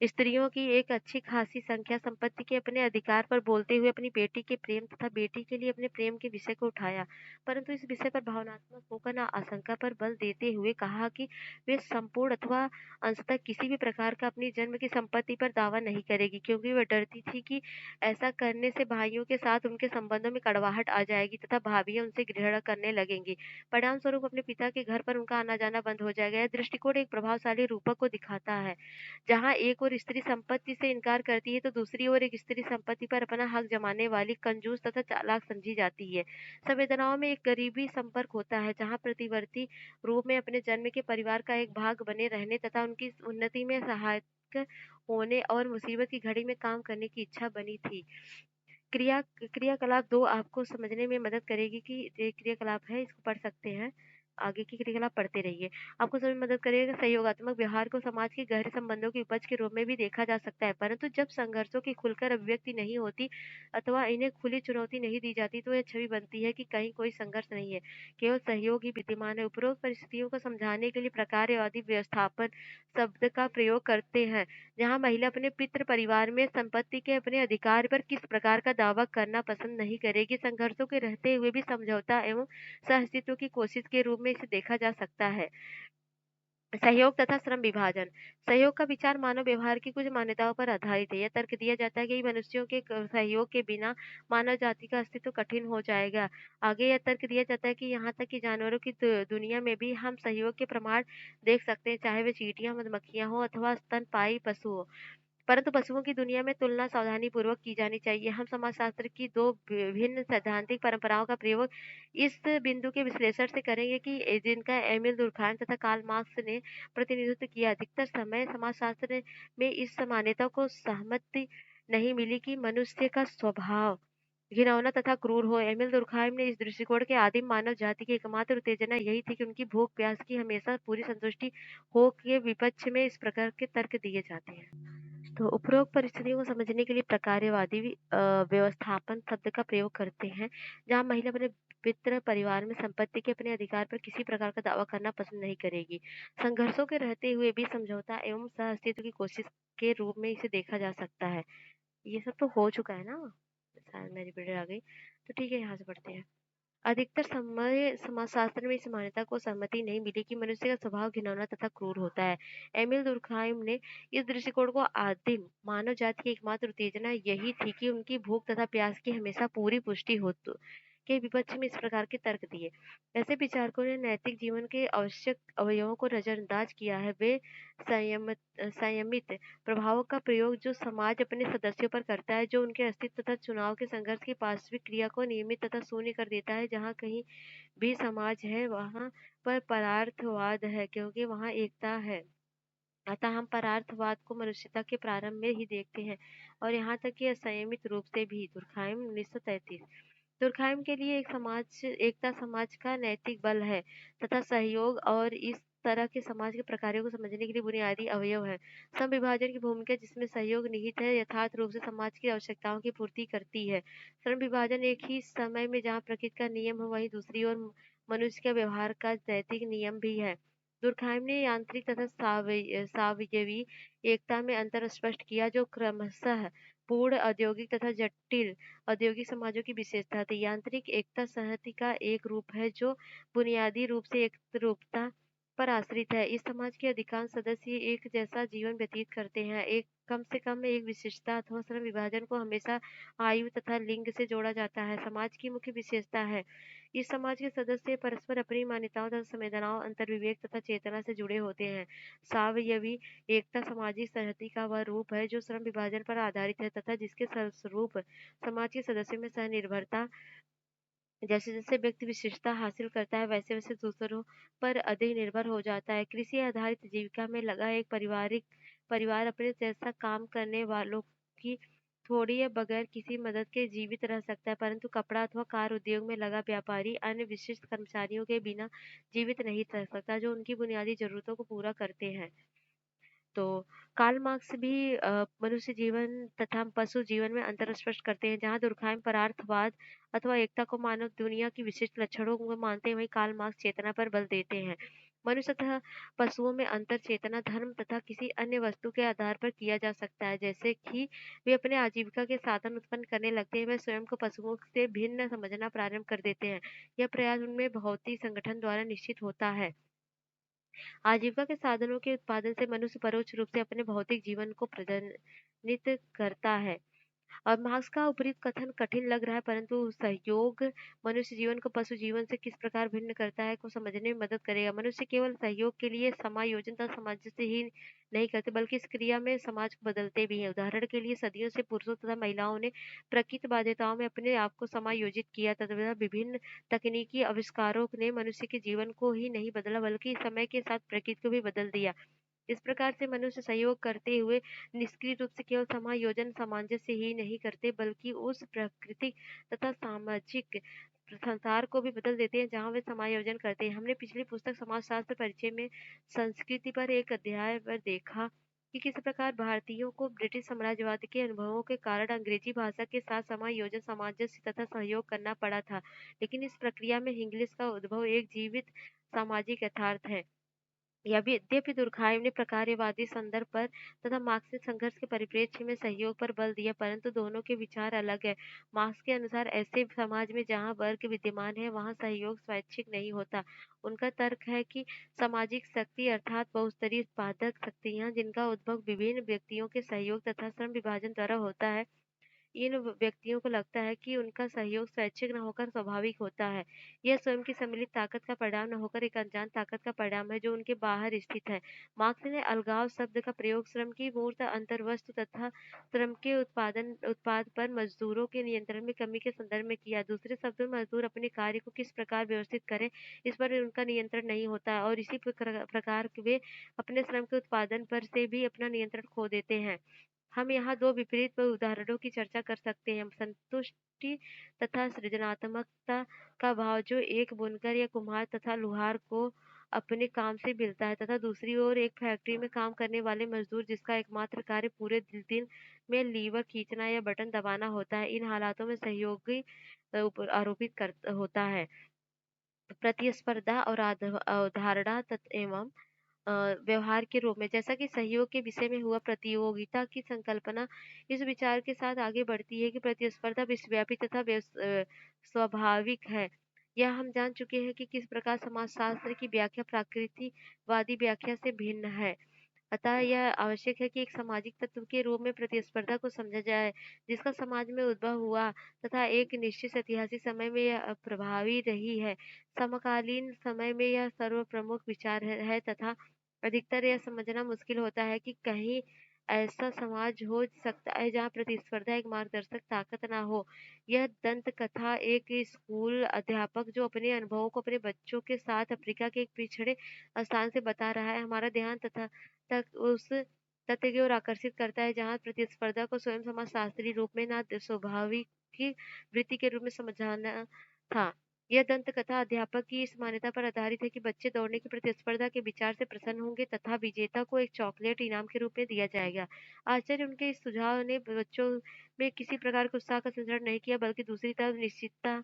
स्त्रियों की एक अच्छी खासी संख्या संपत्ति के अपने अधिकार पर बोलते हुए अपनी बेटी के प्रेम तथा बेटी के लिए अपने प्रेम के विषय को उठाया, परंतु इस विषय पर भावनात्मक होकर न आशंका पर बल देते हुए कहा कि वे संपूर्ण अथवा अंशतः किसी भी प्रकार का अपनी जन्म की संपत्ति पर दावा नहीं करेगी, क्योंकि वह डरती थी कि ऐसा करने से भाइयों के साथ उनके संबंधों में कड़वाहट आ जाएगी तथा भाभियां उनसे घृणा करने लगेंगी। परिणाम स्वरूप अपने पिता के घर पर उनका आना जाना बंद हो जाएगा। यह दृष्टिकोण एक प्रभावशाली रूपक को दिखाता है, जहाँ एक और स्त्री संपत्ति से इनकार करती है तो दूसरी ओर एक स्त्री संपत्ति पर अपना हक जमाने वाली, कंजूस तथा चालाक समझी जाती है। संवेदनाओं में एक करीबी संपर्क होता है, जहाँ प्रतिवर्ती रूप में अपने जन्म के परिवार का एक भाग बने रहने तथा उनकी उन्नति में सहायक होने और मुसीबत की घड़ी में काम करने की इच्छा बनी थी। क्रियाकलाप 2 आपको समझने में मदद करेगी कि ये क्रियाकलाप है, इसको पढ़ सकते हैं। आगे की क्रियाकलाप पढ़ते रहिए। आपको समझ में मदद करेगा। सहयोगात्मक व्यवहार को समाज के गहरे संबंधों की उपज के रूप में भी देखा जा सकता है, परंतु जब संघर्षों की खुलकर अभिव्यक्ति नहीं होती अथवा इन्हें खुली चुनौती नहीं दी जाती, तो यह छवि बनती है कि कहीं कोई संघर्ष नहीं है, केवल सहयोग ही विद्यमान है। उपरोक्त परिस्थितियों को समझाने के लिए प्रकारवादी व्यवस्थापन शब्द का प्रयोग करते हैं, जहाँ महिला अपने पितृ परिवार में संपत्ति के अपने अधिकार पर किस प्रकार का दावा करना पसंद नहीं करेगी। संघर्षों के रहते हुए भी समझौता एवं सहअस्तित्व की कोशिश के रूप में इसे देखा जा सकता है। सहयोग तथा श्रम विभाजन। सहयोग का विचार मानव व्यवहार की कुछ मान्यताओं पर आधारित है। यह तर्क दिया जाता है कि मनुष्यों के सहयोग के बिना मानव जाति का अस्तित्व कठिन हो जाएगा। आगे यह तर्क दिया जाता है कि यहाँ तक कि जानवरों की दुनिया में भी हम सहयोग के प्रमाण देख सकते हैं, चाहे वे चींटियां, मधुमक्खियां हो अथवा स्तनपायी पशु हो। परंतु पशुओं की दुनिया में तुलना सावधानीपूर्वक की जानी चाहिए। हम समाजशास्त्र की 2 विभिन्न सैद्धांतिक परंपराओं का प्रयोग इस बिंदु के विश्लेषण से करेंगे कि जिनका एमिल दुर्कheim तथा कार्ल मार्क्स ने प्रतिनिधित्व किया। अधिकतर समय समाजशास्त्र में इस मान्यता को सहमति नहीं मिली कि मनुष्य का स्वभाव घिनौना तथा क्रूर हो। एमिल दुर्कheim ने इस दृष्टिकोण के आदिम मानव जाति की एकमात्र उत्तेजना यही थी कि उनकी भूख प्यास की हमेशा पूरी संतुष्टि हो के विपक्ष में इस प्रकार के तर्क दिए जाते हैं। तो उपरोक्त परिस्थितियों को समझने के लिए प्रकारवादी व्यवस्थापन शब्द का प्रयोग करते हैं, जहाँ महिला अपने पितृ परिवार में संपत्ति के अपने अधिकार पर किसी प्रकार का दावा करना पसंद नहीं करेगी। संघर्षों के रहते हुए भी समझौता एवं सह-अस्तित्व की कोशिश के रूप में इसे देखा जा सकता है। ये सब तो हो चुका है ना? शायद मेरी पीरियड आ गई। तो ठीक है, यहाँ से पढ़ते हैं। अधिकतर समय समाजशास्त्र में इस मान्यता को सहमति नहीं मिली कि मनुष्य का स्वभाव घिनौना तथा क्रूर होता है। एमिल दुर्कheim ने इस दृष्टिकोण को आदिम मानव जाति की एकमात्र उत्तेजना यही थी कि उनकी भूख तथा प्यास की हमेशा पूरी पुष्टि हो तो के विपक्ष में इस प्रकार के तर्क दिए। ऐसे विचारकों ने नैतिक जीवन के आवश्यक अवयवों को नजरअंदाज किया है। वे संयमित प्रभावों का प्रयोग जो समाज अपने सदस्यों पर करता है, जो उनके अस्तित्व तथा चुनाव के संघर्ष की पार्श्विक क्रिया को नियमित तथा शून्य कर देता है। जहाँ कहीं भी समाज है, वहाँ पर परार्थवाद है, क्योंकि वहाँ एकता है। अतः हम परार्थवाद को मनुष्यता के प्रारंभ में ही देखते हैं और यहाँ तक कि असंयमित रूप से भी। दुर्कheim 1933। दुर्कheim के लिए एकता समाज का नैतिक बल है तथा सहयोग और इस तरह के समाज के प्रकारों को समझने के लिए बुनियादी अवयव है। विभाजन की भूमिका जिसमें सहयोग निहित है यथार्थ रूप से समाज की आवश्यकताओं की पूर्ति करती है। श्रम विभाजन एक ही समय में जहाँ प्रकृति का नियम है, वहीं दूसरी ओर मनुष्य के व्यवहार का नैतिक नियम भी है। दुर्कheim ने यांत्रिक तथा सावयवी एकता में अंतर स्पष्ट किया, जो क्रमशः पूर्ण औद्योगिक तथा जटिल औद्योगिक समाजों की विशेषता थी। यांत्रिक एकता संहति का एक रूप है जो बुनियादी रूप से एकरूपता पर आश्रित है। इस समाज के अधिकांश सदस्य एक जैसा जीवन व्यतीत करते हैं। एक कम से कम एक विशेषता अथवा श्रम विभाजन को हमेशा आयु तथा लिंग से जोड़ा जाता है। समाज की मुख्य विशेषता है इस समाज के सदस्य परस्पर अपनी मान्यताओं तथा संवेदनाओं, अंतर्विवेक तथा चेतना से जुड़े होते हैं। सावयवी एकता सामाजिक संहति का वह रूप है जो श्रम विभाजन पर आधारित है तथा जिसके फलस्वरूप समाज के सदस्यों में सहनिर्भरता जैसे जैसे व्यक्ति विशेषता हासिल करता है वैसे वैसे दूसरों पर अधिक निर्भर हो जाता है। कृषि आधारित जीविका में लगा एक परिवार अपने जैसा काम करने वालों की थोड़ी या बगैर किसी मदद के जीवित रह सकता है, परंतु कपड़ा अथवा कार उद्योग में लगा व्यापारी अन्य विशिष्ट कर्मचारियों के बिना जीवित नहीं रह सकता, जो उनकी बुनियादी जरूरतों को पूरा करते हैं। तो कार्ल मार्क्स भी मनुष्य जीवन तथा पशु जीवन में अंतर स्पष्ट करते हैं। जहाँ दुर्कheim परार्थवाद अथवा एकता को मानव दुनिया की विशिष्ट लक्षणों को मानते हैं, वहीं कार्ल मार्क्स चेतना पर बल देते हैं। मनुष्य तथा पशुओं में अंतर चेतना, धर्म तथा किसी अन्य वस्तु के आधार पर किया जा सकता है। जैसे कि वे अपने आजीविका के साधन उत्पन्न करने लगते हैं, वे स्वयं को पशुओं से भिन्न समझना प्रारंभ कर देते हैं। यह प्रयास उनमें भौतिक संगठन द्वारा निश्चित होता है। आजीविका के साधनों के उत्पादन से मनुष्य परोक्ष रूप से अपने भौतिक जीवन को प्रदर्शित करता है। और मार्क्स का उपरीत कथन कठिन लग रहा है, परंतु सहयोग मनुष्य जीवन को पशु जीवन से किस प्रकार भिन्न करता है को समझने में मदद करेगा। मनुष्य केवल सहयोग के लिए समायोजन तथा सामंजस्य ही नहीं करते, बल्कि इस क्रिया में समाज को बदलते भी हैं। उदाहरण के लिए सदियों से पुरुषों तथा महिलाओं ने प्रकृति बाध्यताओं में अपने आप को समायोजित किया तथा विभिन्न तकनीकी आविष्कारों ने मनुष्य के जीवन को ही नहीं बदला, बल्कि समय के साथ प्रकृति को भी बदल दिया। इस प्रकार से मनुष्य सहयोग करते हुए निष्क्रिय रूप से केवल समायोजन सामंजस्य ही नहीं करते, बल्कि उस प्राकृतिक तथा सामाजिक संसार को भी बदल देते हैं जहाँ वे समायोजन करते हैं। हमने पिछली पुस्तक समाजशास्त्र परिचय में संस्कृति पर एक अध्याय पर देखा कि किस प्रकार भारतीयों को ब्रिटिश साम्राज्यवाद के अनुभवों के कारण अंग्रेजी भाषा के साथ समायोजन, सामंजस्य तथा सहयोग करना पड़ा था। लेकिन इस प्रक्रिया में इंग्लिश का उद्भव एक जीवित सामाजिक यथार्थ है। यद्यपि दुर्कheim ने प्रकारवादी संदर्भ पर तथा मार्क्सिस्ट संघर्ष के परिप्रेक्ष्य में सहयोग पर बल दिया, परंतु दोनों के विचार अलग है। मार्क्स के अनुसार ऐसे समाज में जहाँ वर्ग विद्यमान है, वहाँ सहयोग स्वैच्छिक नहीं होता। उनका तर्क है कि सामाजिक शक्ति अर्थात बहुस्तरीय उत्पादक शक्तियाँ जिनका उद्भव विभिन्न व्यक्तियों के सहयोग तथा श्रम विभाजन द्वारा होता है, इन व्यक्तियों को लगता है कि उनका सहयोग स्वैच्छिक न होकर स्वाभाविक होता है। यह स्वयं की सम्मिलित ताकत का परिणाम न होकर एक अनजान ताकत का परिणाम है जो उनके बाहर स्थित है। मार्क्स ने अलगाव शब्द का प्रयोग श्रम की मूर्त अंतर्वस्तु तथा श्रम के उत्पाद पर मजदूरों के नियंत्रण में कमी के संदर्भ में किया। दूसरे शब्दों में मजदूर अपने कार्य को किस प्रकार व्यवस्थित करें, इस पर उनका नियंत्रण नहीं होता है और इसी प्रकार वे अपने श्रम के उत्पादन पर से भी अपना नियंत्रण खो देते हैं। हम यहाँ दो विपरीत उदाहरणों की चर्चा कर सकते हैं। संतुष्टि तथा सृजनात्मकता का भाव जो एक बुनकर या कुम्हार तथा लुहार को अपने काम से मिलता है, तथा दूसरी ओर एक फैक्ट्री में काम करने वाले मजदूर जिसका एकमात्र कार्य पूरे दिन में लीवर खींचना या बटन दबाना होता है। इन हालातों में सहयोगी आरोपित होता है। प्रतिस्पर्धा और अवधारणा एवं अ, व्यवहार के रूप में, जैसा कि सहयोग के विषय में हुआ, प्रतियोगिता की संकल्पना इस विचार के साथ आगे बढ़ती है कि प्रतिस्पर्धा विश्वव्यापी तथा स्वाभाविक है। यह हम जान चुके हैं कि किस प्रकार समाजशास्त्र की व्याख्या प्रकृतिवादी व्याख्या से भिन्न है। अतः यह आवश्यक है कि एक सामाजिक तत्व के रूप में प्रतिस्पर्धा को समझा जाए, जिसका समाज में उद्भव हुआ तथा एक निश्चित ऐतिहासिक समय में यह प्रभावी रही है। समकालीन समय में यह सर्वप्रमुख विचार है तथा अधिकतर यह समझना मुश्किल होता है कि कहीं ऐसा समाज हो सकता है जहाँ प्रतिस्पर्धा एक मार्गदर्शक ताकत ना हो। यह दंत कथा एक स्कूल अध्यापक जो अपने अनुभवों को अपने बच्चों के साथ अफ्रीका के एक पिछड़े स्थान से बता रहा है, हमारा ध्यान तथा तक उस तथ्य की ओर आकर्षित करता है जहाँ प्रतिस्पर्धा को स्वयं समाजशास्त्री रूप में ना स्वाभाविक की वृत्ति के रूप में समझाना था। यह दंत कथा अध्यापक की इस मान्यता पर आधारित है कि बच्चे दौड़ने की प्रतिस्पर्धा के विचार से प्रसन्न होंगे तथा विजेता को एक चॉकलेट इनाम के रूप में दिया जाएगा। आश्चर्य उनके इस सुझाव ने बच्चों में किसी प्रकार के उत्साह का संचार नहीं किया, बल्कि दूसरी तरफ निश्चितता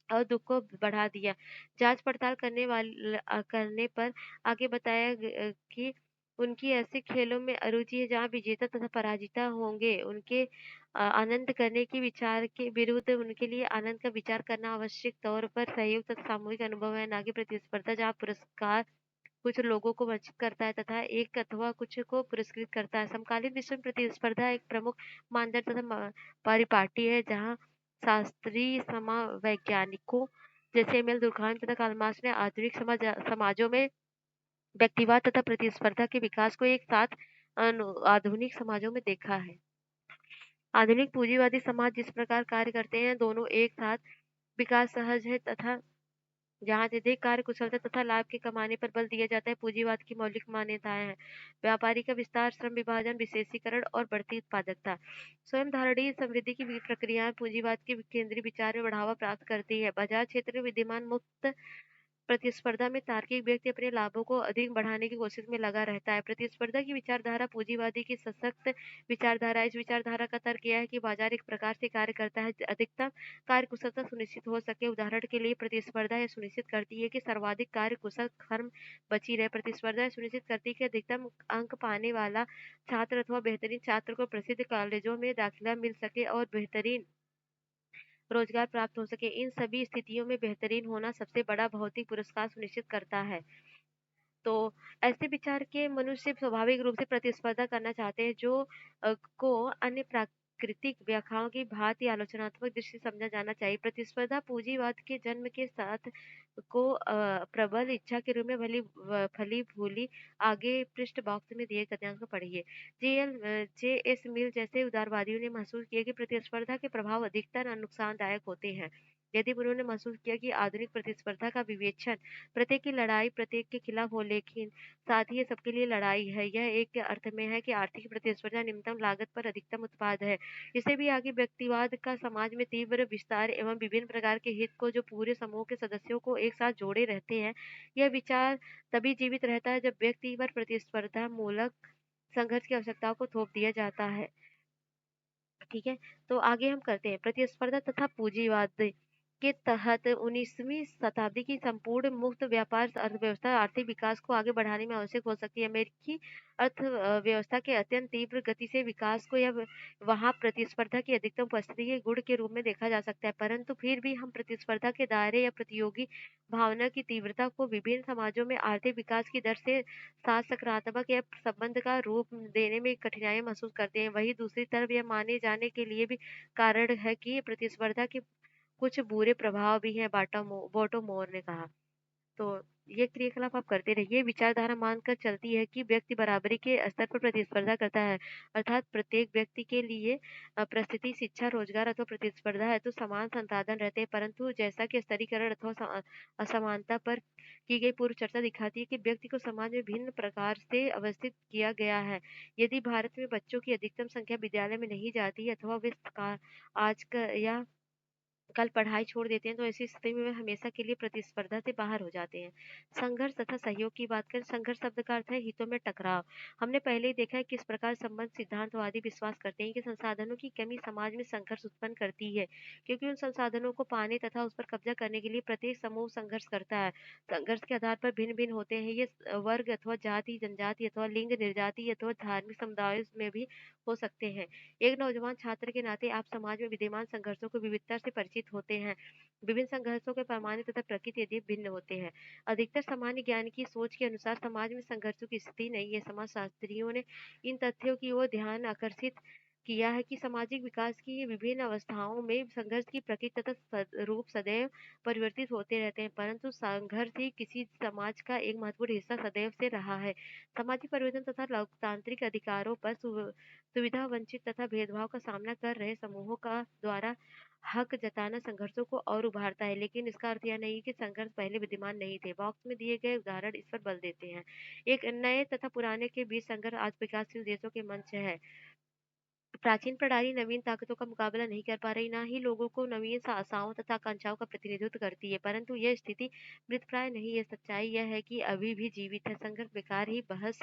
और दुख को बढ़ा दिया। जांच पड़ताल करने पर आगे बताया कि उनकी ऐसे खेलों में अरुचि है जहाँ विजेता तथा पराजिता होंगे। उनके आनंद करने के विचार के विरुद्ध उनके लिए आनंद का विचार करना आवश्यक तौर पर सहयोग तथा सामूहिक अनुभव है, ना कि प्रतिस्पर्धा जहाँ पुरस्कार कुछ लोगों को वंचित करता है तथा एक अथवा कुछ को पुरस्कृत करता है। समकालीन विश्व में प्रतिस्पर्धा एक प्रमुख मानदंड तथा परिपाटी है जहाँ शास्त्रीय वैज्ञानिकों जैसे एम एल दुर्कheim तथा कार्ल मार्क्स ने आधुनिक समाजों में व्यक्तिवाद तथा प्रतिस्पर्धा के विकास को एक साथ आधुनिक समाजों में देखा है। आधुनिक पूंजीवादी समाज जिस प्रकार कार्य करते हैं, दोनों एक साथ विकास सहज है तथा जहाँ अत्यधिक कार्य कुशलता तथा लाभ के कमाने पर बल दिया जाता है। पूंजीवाद की मौलिक मान्यताएं हैं: व्यापारी का विस्तार, श्रम विभाजन, विशेषीकरण और बढ़ती उत्पादकता। स्वयं धारणीय समृद्धि की प्रक्रियाएं पूंजीवाद के केंद्रीय विचार में बढ़ावा प्राप्त करती है। बाजार क्षेत्र में विद्यमान मुक्त प्रतिस्पर्धा में तार्किक व्यक्ति अपने लाभों को अधिक बढ़ाने की कोशिश में लगा रहता है। प्रतिस्पर्धा की विचारधारा पूंजीवादी की सशक्त विचारधारा है। इस विचारधारा का तर्क यह है कि बाजार एक प्रकार से कार्य करता है अधिकतम कार्य कुशलता सुनिश्चित हो सके। उदाहरण के लिए प्रतिस्पर्धा यह सुनिश्चित करती है कि सर्वाधिक कार्य कुशल फर्म बची रहे। प्रतिस्पर्धा यह सुनिश्चित करती है कि अधिकतम अंक पाने वाला छात्र अथवा बेहतरीन छात्र को प्रसिद्ध कॉलेजों में दाखिला मिल सके और बेहतरीन रोजगार प्राप्त हो सके। इन सभी स्थितियों में बेहतरीन होना सबसे बड़ा भौतिक पुरस्कार सुनिश्चित करता है। तो ऐसे विचार के मनुष्य स्वाभाविक रूप से प्रतिस्पर्धा करना चाहते हैं, जो को अन्य प्राकृतिक व्याख्याओं की भांति आलोचनात्मक दृष्टि से समझा जाना चाहिए। प्रतिस्पर्धा पूंजीवाद के जन्म के साथ को प्रबल इच्छा के रूप में फली फूली। आगे पृष्ठ बॉक्स में दिए गद्यांश को पढ़िए। जे एस मिल जैसे उदारवादियों ने महसूस किया कि प्रतिस्पर्धा के प्रभाव अधिकतर नुकसानदायक होते हैं। यदि उन्होंने महसूस किया कि आधुनिक प्रतिस्पर्धा का विवेचन प्रत्येक की लड़ाई प्रत्येक के खिलाफ हो, लेकिन साथ ही ये सबके लिए लड़ाई है। यह एक अर्थ में है कि आर्थिक प्रतिस्पर्धा निम्नतम लागत पर अधिकतम उत्पाद है। इसे भी आगे व्यक्तिवाद का समाज में तीव्र विस्तार एवं विभिन्न प्रकार के हित को जो पूरे समूह के सदस्यों को एक साथ जोड़े रहते हैं। यह विचार तभी जीवित रहता है जब व्यक्ति पर प्रतिस्पर्धा मूलक संघर्ष की आवश्यकताओं को थोप दिया जाता है। ठीक है, तो आगे हम करते हैं प्रतिस्पर्धा तथा पूंजीवाद। के तहत 19वीं शताब्दी की संपूर्ण मुक्त व्यापार अर्थव्यवस्था आर्थिक विकास को आगे बढ़ाने में आवश्यक हो सकती है। अमेरिकी व्यवस्था के अत्यंत तीव्र गति से विकास को यह वहाँ प्रतिस्पर्धा की अधिकतम उपस्थिति के गुण के रूप में देखा जा सकता है, परंतु फिर भी हम प्रतिस्पर्धा के दायरे या प्रतियोगी भावना की तीव्रता को विभिन्न समाजों में आर्थिक विकास की दर से साथ सकारात्मक या संबंध का रूप देने में कठिनाई महसूस करते हैं। वहीं दूसरी तरफ यह माने जाने के लिए भी कारण है कि प्रतिस्पर्धा के कुछ बुरे प्रभाव भी हैं, बाल्टामोर ने कहा। तो ये क्रियाकलाप आप करते रहिए। विचारधारा मानकर चलती है कि व्यक्ति बराबरी के स्तर पर प्रतिस्पर्धा करता है, अर्थात प्रत्येक व्यक्ति के लिए परिस्थिति, शिक्षा, रोजगार अथवा प्रतिस्पर्धा है तो समान संसाधन रहते हैं, परंतु जैसा कि स्तरीकरण अथवा असमानता पर की गई पूर्व चर्चा दिखाती है कि व्यक्ति को समाज में भिन्न प्रकार से अवस्थित किया गया है। यदि भारत में बच्चों की अधिकतम संख्या विद्यालय में नहीं जाती अथवा वे आज का या कल पढ़ाई छोड़ देते हैं तो ऐसी स्थिति में वे हमेशा के लिए प्रतिस्पर्धा से बाहर हो जाते हैं। संघर्ष तथा सहयोग की बात करें, संघर्ष शब्द का अर्थ है हितों में टकराव। हमने पहले ही देखा है किस प्रकार संबंध सिद्धांतवादी विश्वास करते हैं कि संसाधनों की कमी समाज में संघर्ष उत्पन्न करती है, क्योंकि उन संसाधनों को पाने तथा उस पर कब्जा करने के लिए प्रत्येक समूह संघर्ष करता है। संघर्ष के आधार पर भिन्न भिन्न होते हैं ये वर्ग अथवा जाति, जनजाति अथवा लिंग, निर्जाति अथवा धार्मिक समुदायों में भी हो सकते हैं। एक नौजवान छात्र के नाते आप समाज में विद्यमान संघर्षों को विविधता से परिचित होते हैं। विभिन्न संघर्षों के पैमाने तथा प्रकृति यदि भिन्न होते हैं। अधिकतर सामान्य ज्ञान की सोच के अनुसार समाज में संघर्षों की स्थिति नहीं है। समाजशास्त्रियों ने इन तथ्यों की ओर ध्यान आकर्षित किया है कि सामाजिक विकास की विभिन्न अवस्थाओं में संघर्ष की प्रकृति तथा रूप सदैव परिवर्तित होते रहते हैं, परंतु संघर्ष ही किसी समाज का एक महत्वपूर्ण हिस्सा सदैव से रहा है। सामाजिक परिवर्तन तथा लोकतांत्रिक अधिकारों पर सुविधा वंचित तथा भेदभाव का सामना कर रहे समूहों का द्वारा हक जताना संघर्षों को और उभारता है, लेकिन इसका अर्थ यह नहीं कि संघर्ष पहले विद्यमान नहीं थे। बॉक्स में दिए गए उदाहरण इस पर बल देते हैं। एक नए तथा पुराने के बीच संघर्ष आज विकासशील देशों के मंच है। प्राचीन प्रणाली नवीन ताकतों का मुकाबला नहीं कर पा रही, ना ही लोगों को नवीन आशाओं तथा आकांक्षाओं का प्रतिनिधित्व करती है, परंतु यह स्थिति मृतप्राय नहीं है। सच्चाई यह है कि अभी भी जीवित है। संघर्ष बेकार ही बहस,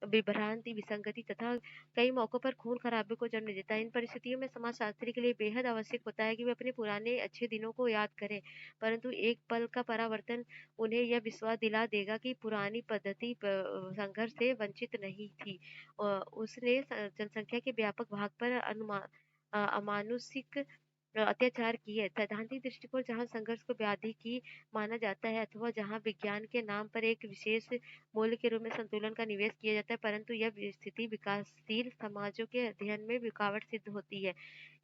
विभ्रांति, विसंगति तथा कई मौकों पर खून खराबे को जन्म देता है। इन परिस्थितियों में समाजशास्त्री के लिए बेहद आवश्यक होता है कि वे अपने पुराने अच्छे दिनों को याद करें, परंतु एक पल का परावर्तन उन्हें यह विश्वास दिला देगा कि पुरानी पद्धति संघर्ष से वंचित नहीं थी। उसने जनसंख्या के व्यापक भाग पर अमानुषिक अत्याचार किए। सैद्धांतिक दृष्टिकोण जहाँ संघर्ष को व्याधि की माना जाता है अथवा जहाँ विज्ञान के नाम पर एक विशेष मूल्य के रूप में संतुलन का निवेश किया जाता है, परंतु यह स्थिति विकासशील समाजों के अध्ययन में रुकावट सिद्ध होती है।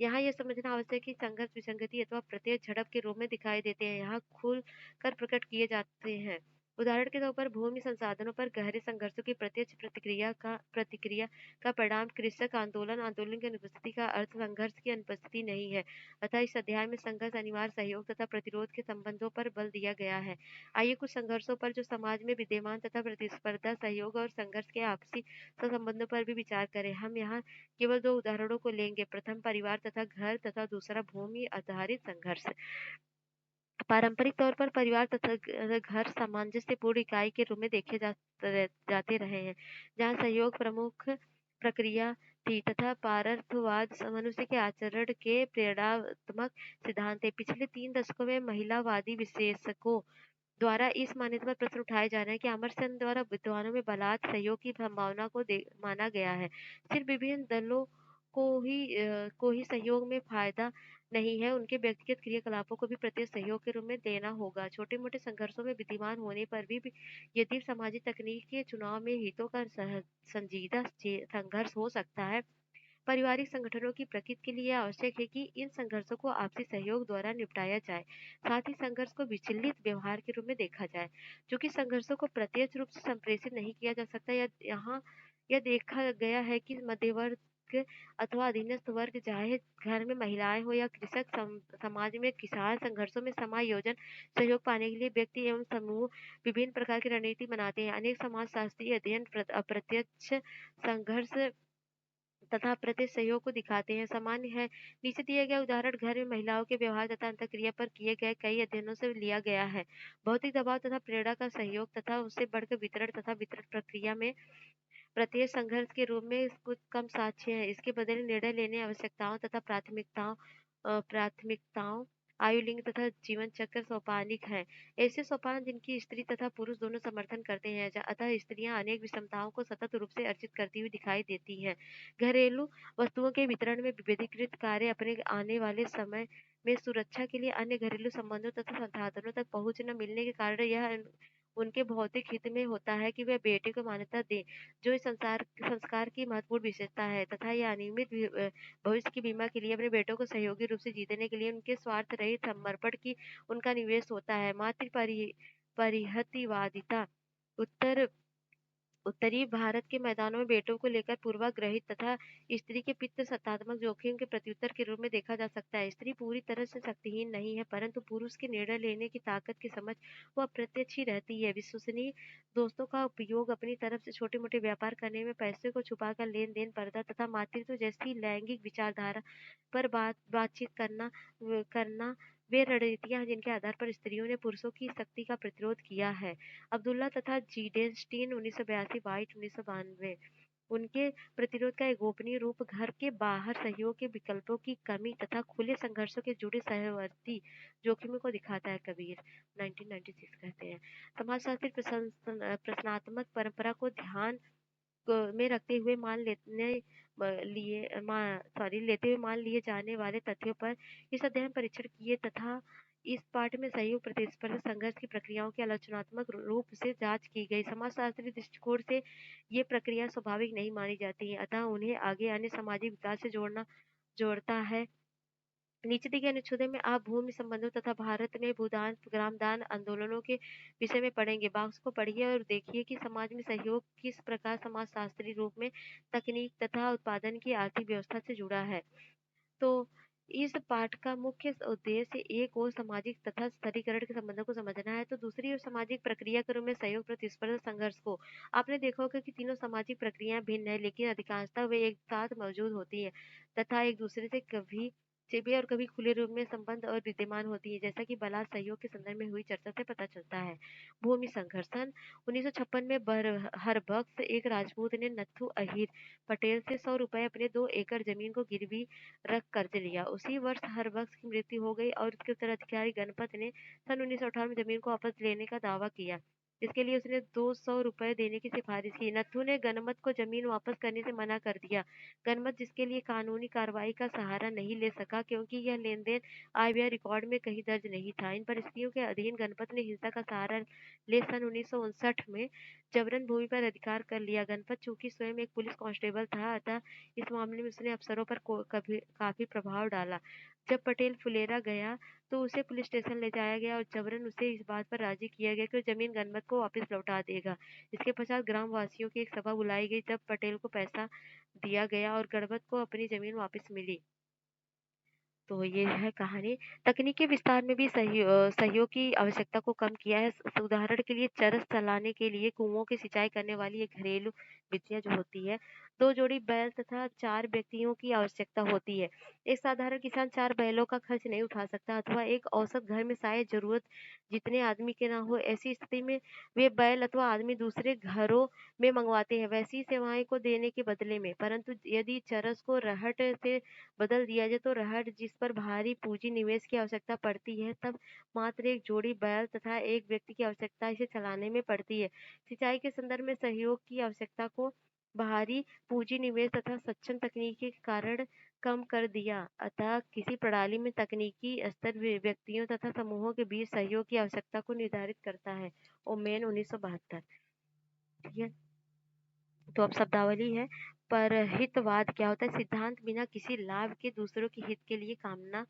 यहाँ यह समझना आवश्यक है कि संघर्ष विसंगति अथवा प्रत्यक्ष झड़प के रूप में दिखाई देते हैं, यहाँ खुल कर प्रकट किए जाते हैं। उदाहरण के तौर पर भूमि संसाधनों पर गहरे संघर्षों की प्रत्यक्ष प्रतिक्रिया का परिणाम कृषक आंदोलन की अनुपस्थिति का अर्थ संघर्ष की अनुपस्थिति नहीं है। अतः इस अध्याय में संघर्ष, अनिवार्य सहयोग तथा प्रतिरोध के संबंधों पर बल दिया गया है। आइए कुछ संघर्षों पर जो समाज में विद्यमान तथा प्रतिस्पर्धा, सहयोग और संघर्ष के आपसी सहसंबंधों पर भी विचार करें। हम यहाँ केवल दो उदाहरणों को लेंगे। प्रथम परिवार तथा घर तथा दूसरा भूमि आधारित संघर्ष। पारंपरिक तौर पर परिवार तथा घर सामंजस्यपूर्ण इकाई के रूप में देखे जाते रहे हैं, जहाँ सहयोग प्रमुख प्रक्रिया थी तथा पारर्थवाद मनुष्य के आचरण के प्रेरणात्मक सिद्धांत है। पिछले 3 दशकों में महिलावादी विशेषज्ञों द्वारा इस मान्यता पर प्रश्न उठाए जा रहे हैं कि अमरचंद द्वारा विद्वानों में बलात् सहयोग की संभावना को माना गया है। सिर्फ विभिन्न दलों को ही सहयोग में फायदा नहीं है, उनके व्यक्तिगत क्रियाकलापों को भी प्रत्यक्ष सहयोग के रूप में देना होगा। छोटे मोटे संघर्षों में विद्यमान होने पर भी यदि सामाजिक तकनीक के चुनाव में हितों का संजीदा संघर्ष हो सकता है, पारिवारिक संगठनों की प्रकृति के लिए आवश्यक है कि इन संघर्षों को आपसी सहयोग द्वारा निपटाया जाए। साथ ही संघर्ष को विचलित व्यवहार के रूप में देखा जाए, क्योंकि संघर्षों को प्रत्यक्ष रूप से संप्रेषित नहीं किया जा सकता। यहाँ यह देखा गया है कि मध्यवर्ग अथवा अधीनस्थ वर्ग, चाहे घर में महिलाएं हो या कृषक, समाज में किसान संघर्षों में समायोजन सहयोग पाने के लिए व्यक्ति एवं समूह विभिन्न प्रकार की रणनीति बनाते हैं। अनेक समाजशास्त्रीय अध्ययन अप्रत्यक्ष संघर्ष तथा प्रत्यक्ष सहयोग को दिखाते हैं। सामान्य है। नीचे दिए गए उदाहरण घर में महिलाओं के व्यवहार तथा अंतःक्रिया पर किए गए कई अध्ययनों से लिया गया है। भौतिक दबाव तथा प्रेरणा का सहयोग तथा उससे बढ़कर वितरण तथा वितरण प्रक्रिया में प्रत्येक संघर्ष के रूप में कुछ कम साक्ष्य है। इसके बदले निर्णय लेने आवश्यकताओं तथा प्राथमिकताओं आयु, लिंग तथा जीवन चक्र सोपानिक है। ऐसे सोपान जिनकी स्त्री तथा पुरुष दोनों समर्थन करते हैं, अतः स्त्रियां अनेक विषमताओं को सतत रूप से अर्जित करती हुई दिखाई देती हैं। घरेलू वस्तुओं के वितरण में विभेदीकृत कार्य अपने आने वाले समय में सुरक्षा के लिए अन्य घरेलू संबंधों तथा संसाधनों तक पहुंच न मिलने के कारण यह उनके भौतिक हित में होता है कि वे बेटे को मान्यता दें, जो इस संस्कार की महत्वपूर्ण विशेषता है, तथा यह अनियमित भविष्य की बीमा के लिए अपने बेटों को सहयोगी रूप से जीतने के लिए उनके स्वार्थ रहित समर्पण की उनका निवेश होता है। मातृ परिहतिवादिता उत्तर उत्तरी भारत के मैदानों में बेटों को लेकर पूर्वाग्रहित तथा स्त्री के पितृ सत्तात्मक जोखिम के प्रत्युत्तर के रूप में देखा जा सकता है। स्त्री पूरी तरह से शक्तिहीन नहीं है, परंतु पुरुष के निर्णय लेने की ताकत की समझ वो अप्रत्यक्ष ही रहती है। विश्वसनीय दोस्तों का उपयोग अपनी तरफ से छोटे मोटे व्यापार करने में, पैसे को छुपाकर लेन देन, पर्दा तथा मातृत्व जैसी लैंगिक विचारधारा पर बातचीत करना वे रणनीतियां हैं जिनके आधार पर स्त्रियों ने पुरुषों की शक्ति का प्रतिरोध किया है। अब्दुल्ला तथा जीडेनस्टीन 1982, वाइट 1992। उनके प्रतिरोध का एक गोपनीय रूप घर के बाहर सहयोग के विकल्पों की कमी तथा खुले संघर्षों के जुड़े सहवर्ती जोखिमों को दिखाता है। कबीर 1996 कहते हैं, समाजशास्त्री प्रश्नात्मक परंपरा को ध्यान में रखते हुए लेते हुए मान लिए जाने वाले तथ्यों पर इस अध्ययन परीक्षण किए तथा इस पाठ में सहयोग, प्रतिस्पर्धा, संघर्ष की प्रक्रियाओं की आलोचनात्मक रूप से जांच की गई। समाजशास्त्री दृष्टिकोण से ये प्रक्रिया स्वाभाविक नहीं मानी जाती है, अतः उन्हें आगे आने सामाजिक विकास से जोड़ता है। नीचे दिए गए अनुच्छेद में आप भूमि संबंधों तथा भारत में भूदान ग्रामदान आंदोलनों के विषय में पढ़ेंगे। बॉक्स को पढ़िए और देखिए कि समाज में सहयोग किस प्रकार समाजशास्त्री रूप में तकनीक तथा उत्पादन की आर्थिक व्यवस्था से जुड़ा है। तो इस पाठ का मुख्य उद्देश्य एक और सामाजिक तथा स्तरीकरण के संबंधों को समझना है, तो दूसरी ओर सामाजिक प्रक्रिया के रूप में सहयोग, प्रतिस्पर्धा, संघर्ष को आपने देखा होगा कि तीनों सामाजिक प्रक्रियाएं भिन्न है, लेकिन अधिकांशतः वे एक साथ मौजूद होती है तथा एक दूसरे से कभी छिपे और कभी खुले रूप में संबंध और विद्यमान होती है, जैसा कि बलात् सहयोग के संदर्भ में हुई चर्चा से पता चलता है। भूमि संघर्षण 1956 में हरबख्श एक राजपूत ने नथु अहीर पटेल से 100 रुपए अपने 2 एकड़ जमीन को गिरवी रख कर्ज लिया। उसी वर्ष हरबख्श की मृत्यु हो गई और उसके उत्तराधिकारी गणपत ने सन 1958 में जमीन को वापस लेने का दावा किया, जिसके लिए उसने 200 रुपए देने की सिफारिश की। नथु ने गणमत को जमीन वापस करने से मना कर दिया। गणमत जिसके लिए कानूनी कार्रवाई का सहारा नहीं ले सका, क्योंकि यह लेन देन आयव्यय रिकॉर्ड में कहीं दर्ज नहीं था। इन परिस्थितियों के अधीन गणपत ने हिंसा का सहारा ले सन 1959 में जबरन भूमि पर अधिकार कर लिया। गणपत चूंकि स्वयं एक पुलिस कांस्टेबल था, अतः इस मामले में उसने अफसरों पर काफी प्रभाव डाला। जब पटेल फुलेरा गया तो उसे पुलिस स्टेशन ले जाया गया और जबरन उसे इस बात पर राजी किया गया कि वो जमीन गणमत को वापस लौटा देगा। इसके पश्चात ग्राम वासियों की एक सभा बुलाई गई, जब पटेल को पैसा दिया गया और गणमत को अपनी जमीन वापस मिली। तो ये है कहानी। तकनीकी विस्तार में भी सहयोग की आवश्यकता को कम किया है। उदाहरण के लिए चरस चलाने के लिए कुओं की सिंचाई करने वाली एक घरेलू विधियां जो होती है, 2 जोड़ी बैल तथा 4 व्यक्तियों की आवश्यकता होती है। एक साधारण किसान 4 बैलों का खर्च नहीं उठा सकता, अथवा एक औसत घर में शायद जरूरत जितने आदमी के ना हो। ऐसी स्थिति में वे बैल अथवा आदमी दूसरे घरों में मंगवाते हैं, वैसी सेवाएं को देने के बदले में। परंतु यदि चरस को रहट से बदल दिया जाए तो रहट जिस पर भारी पूंजी निवेश की आवश्यकता पड़ती है, तब मात्र एक जोड़ी बैल तथा एक व्यक्ति की आवश्यकता इसे चलाने में पड़ती है। सिंचाई के संदर्भ में सहयोग की आवश्यकता को भारी पूंजी निवेश तथा सक्षम तकनीकी के कारण कम कर दिया। अतः किसी प्रणाली में तकनीकी स्तर व्यक्तियों तथा समूहों के बीच सहयोग की आवश्यकता को निर्धारित करता है। ओमेन 1972। ठीक है, तो अब शब्दावली है। पर हितवाद क्या होता है? सिद्धांत बिना किसी लाभ के दूसरों के हित के लिए कामना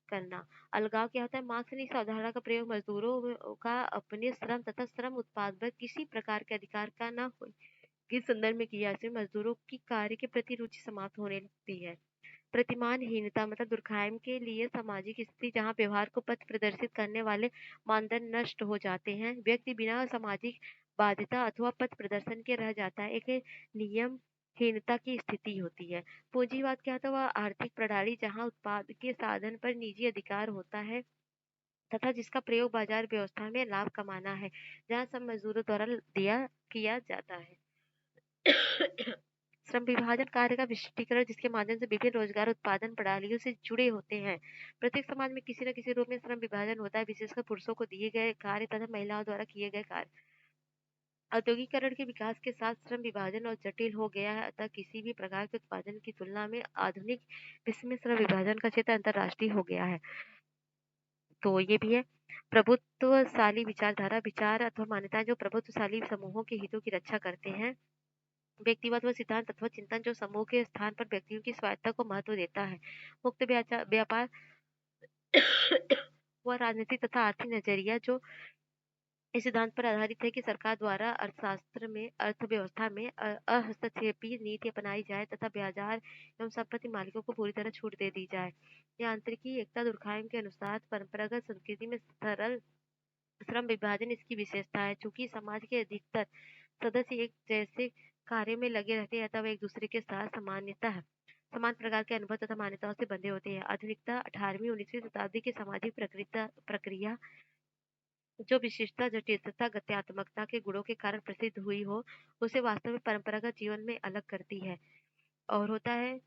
करना। अलगाव क्या होता है? मार्क्स ने इस अवधारणा का प्रयोग मजदूरों का अपने श्रम तथा श्रम उत्पाद पर किसी प्रकार के अधिकार का न हो के संदर्भ में किया। इसमें मजदूरों की कार्य के प्रति रुचि समाप्त होने लगती है। प्रतिमानहीनता मतलब दुर्खाइम के लिए सामाजिक स्थिति जहाँ व्यवहार को पथ प्रदर्शित करने वाले मानदंड नष्ट हो जाते हैं, व्यक्ति बिना सामाजिक बाध्यता अथवा पथ प्रदर्शन के रह जाता है, एक नियम हीनता की स्थिति होती है। पूंजीवाद क्या होता है? वह आर्थिक प्रणाली जहाँ उत्पाद के साधन पर निजी अधिकार होता है तथा जिसका प्रयोग बाजार व्यवस्था में लाभ कमाना है, जहाँ सब मजदूरों द्वारा दिया किया जाता है। श्रम विभाजन कार्य का विशिष्टीकरण जिसके माध्यम से विभिन्न रोजगार उत्पादन प्रणालियों से जुड़े होते हैं। प्रत्येक समाज में किसी न किसी रूप में श्रम विभाजन होता है, विशेषकर पुरुषों को दिए गए कार्य तथा महिलाओं द्वारा किए गए कार्य। औद्योगिकरण के विकास के साथ श्रम विभाजन और जटिल हो गया है, अतः किसी भी प्रकार के उत्पादन की तुलना में आधुनिक विश्व में श्रम विभाजन का क्षेत्र अंतर्राष्ट्रीय हो गया है। तो ये भी है। प्रभुत्वशाली विचारधारा विचार अथवा मान्यताएं जो प्रभुत्वशाली समूहों के हितों की रक्षा करते हैं। व्यक्तिवाद व सिद्धांत अथवा चिंतन जो समूह के स्थान पर व्यक्तियों की स्वायत्ता को महत्व देता है। मुक्त व्यापार व राजनीति तथा आर्थिक नजरिया जो इस सिद्धांत पर आधारित है कि सरकार द्वारा अर्थशास्त्र में अर्थव्यवस्था में अहस्तक्षेपी नीति अपनाई जाए तथा बाजार एवं संपत्ति मालिकों को पूरी तरह छूट दे दी जाए। यह आंतरिक एकता दुर्कहेम के अनुसार परंपरागत संस्कृति में सरल श्रम विभाजन इसकी विशेषता है। चूंकि समाज के अधिकतर सदस्य एक जैसे कार्य में लगे रहते हैं तब एक दूसरे के साथ समान प्रकार के अनुभव तथा मान्यताओं से बंधे होते हैं। आधुनिकता 18वीं-19वीं शताब्दी की सामाजिक प्रक्रिया जो विशिष्टता जटिलता गत्यात्मकता के गुणों के कारण प्रसिद्ध हुई हो उसे वास्तव में परंपरागत जीवन में अलग करती है। और होता है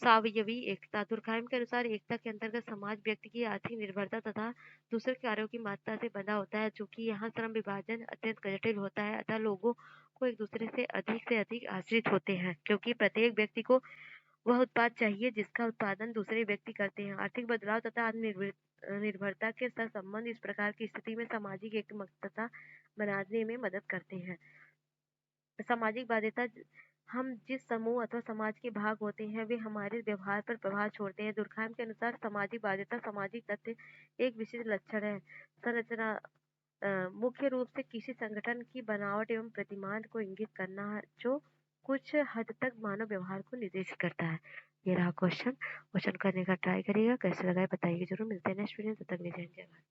सावयवी एकता। दुर्कहेम के अनुसार एकता के अंतर्गत समाज व्यक्ति की आर्थिक निर्भरता तथा दूसरे कार्यों की मात्रा से बंधा होता है। चूंकि यहाँ श्रम विभाजन अत्यंत जटिल होता है अतः लोगों को एक दूसरे से अधिक आश्रित होते हैं, क्योंकि प्रत्येक व्यक्ति को वह उत्पाद चाहिए जिसका उत्पादन दूसरे व्यक्ति करते हैं। आर्थिक बदलाव तथा निर्भरता के सहसंबंध इस प्रकार की स्थिति में सामाजिक एकमतता बनाने में मदद करते हैं। सामाजिक बाध्यता हम जिस समूह अथवा समाज के भाग होते हैं वे हमारे व्यवहार पर प्रभाव छोड़ते हैं। दुर्कहेम के अनुसार सामाजिक बाध्यता सामाजिक तथ्य एक विशिष्ट लक्षण है। संरचना मुख्य रूप से किसी संगठन की बनावट एवं प्रतिमान को इंगित करना है जो कुछ हद तक मानव व्यवहार को निर्देशित करता है। ये रहा क्वेश्चन करने का ट्राई करिएगा, कैसे लगा है बताइएगा जरूर। मिलते हैं नेक्स्ट वीडियो में, तब तक के लिए जय हिंद जय भारत।